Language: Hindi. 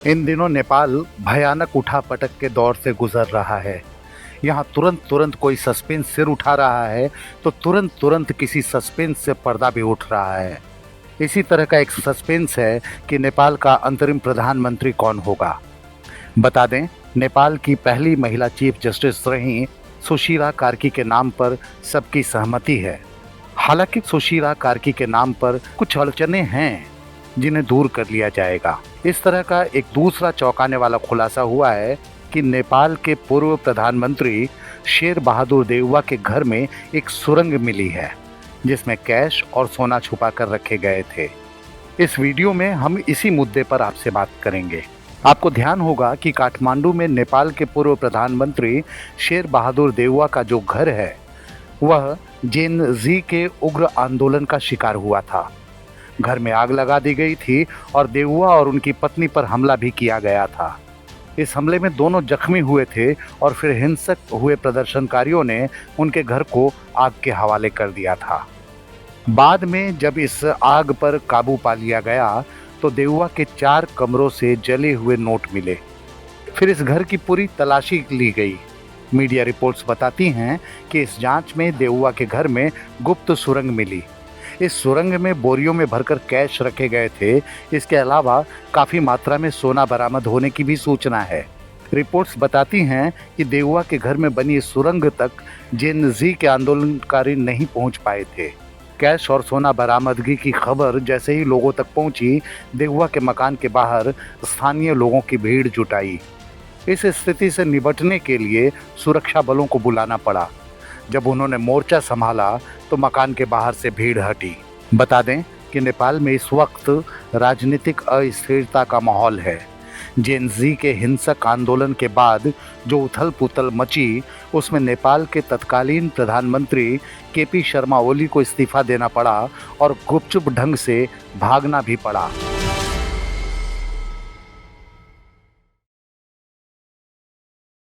इन दिनों नेपाल भयानक उठापटक के दौर से गुजर रहा है। यहाँ तुरंत तुरंत कोई सस्पेंस सिर उठा रहा है तो तुरंत तुरंत किसी सस्पेंस से पर्दा भी उठ रहा है। इसी तरह का एक सस्पेंस है कि नेपाल का अंतरिम प्रधानमंत्री कौन होगा। बता दें, नेपाल की पहली महिला चीफ जस्टिस रही सुशीला कार्की के नाम पर सबकी सहमति है। हालांकि सुशीला कार्की के नाम पर कुछ अड़चने हैं जिन्हें दूर कर लिया जाएगा। इस तरह का एक दूसरा चौंकाने वाला खुलासा हुआ है कि नेपाल के पूर्व प्रधानमंत्री शेर बहादुर देउवा के घर में एक सुरंग मिली है जिसमें कैश और सोना छुपा कर रखे गए थे। इस वीडियो में हम इसी मुद्दे पर आपसे बात करेंगे। आपको ध्यान होगा कि काठमांडू में नेपाल के पूर्व प्रधानमंत्री शेर बहादुर देउवा का जो घर है वह जेन जी के उग्र आंदोलन का शिकार हुआ था। घर में आग लगा दी गई थी और देउवा और उनकी पत्नी पर हमला भी किया गया था। इस हमले में दोनों जख्मी हुए थे और फिर हिंसक हुए प्रदर्शनकारियों ने उनके घर को आग के हवाले कर दिया था। बाद में जब इस आग पर काबू पा लिया गया तो देउवा के 4 कमरों से जले हुए नोट मिले। फिर इस घर की पूरी तलाशी ली गई। मीडिया रिपोर्ट्स बताती हैं कि इस जांच में देउवा के घर में गुप्त सुरंग मिली। इस सुरंग में बोरियों में भरकर कैश रखे गए थे। इसके अलावा काफ़ी मात्रा में सोना बरामद होने की भी सूचना है। रिपोर्ट्स बताती हैं कि देउवा के घर में बनी इस सुरंग तक जेन जी के आंदोलनकारी नहीं पहुंच पाए थे। कैश और सोना बरामदगी की खबर जैसे ही लोगों तक पहुंची, देउवा के मकान के बाहर स्थानीय लोगों की भीड़ जुटाई। इस स्थिति से निपटने के लिए सुरक्षा बलों को बुलाना पड़ा। जब उन्होंने मोर्चा संभाला तो मकान के बाहर से भीड़ हटी। बता दें कि नेपाल में इस वक्त राजनीतिक अस्थिरता का माहौल है। जेन जी के हिंसक आंदोलन के बाद जो उथल पुथल मची उसमें नेपाल के तत्कालीन प्रधानमंत्री केपी शर्मा ओली को इस्तीफा देना पड़ा और गुपचुप ढंग से भागना भी पड़ा।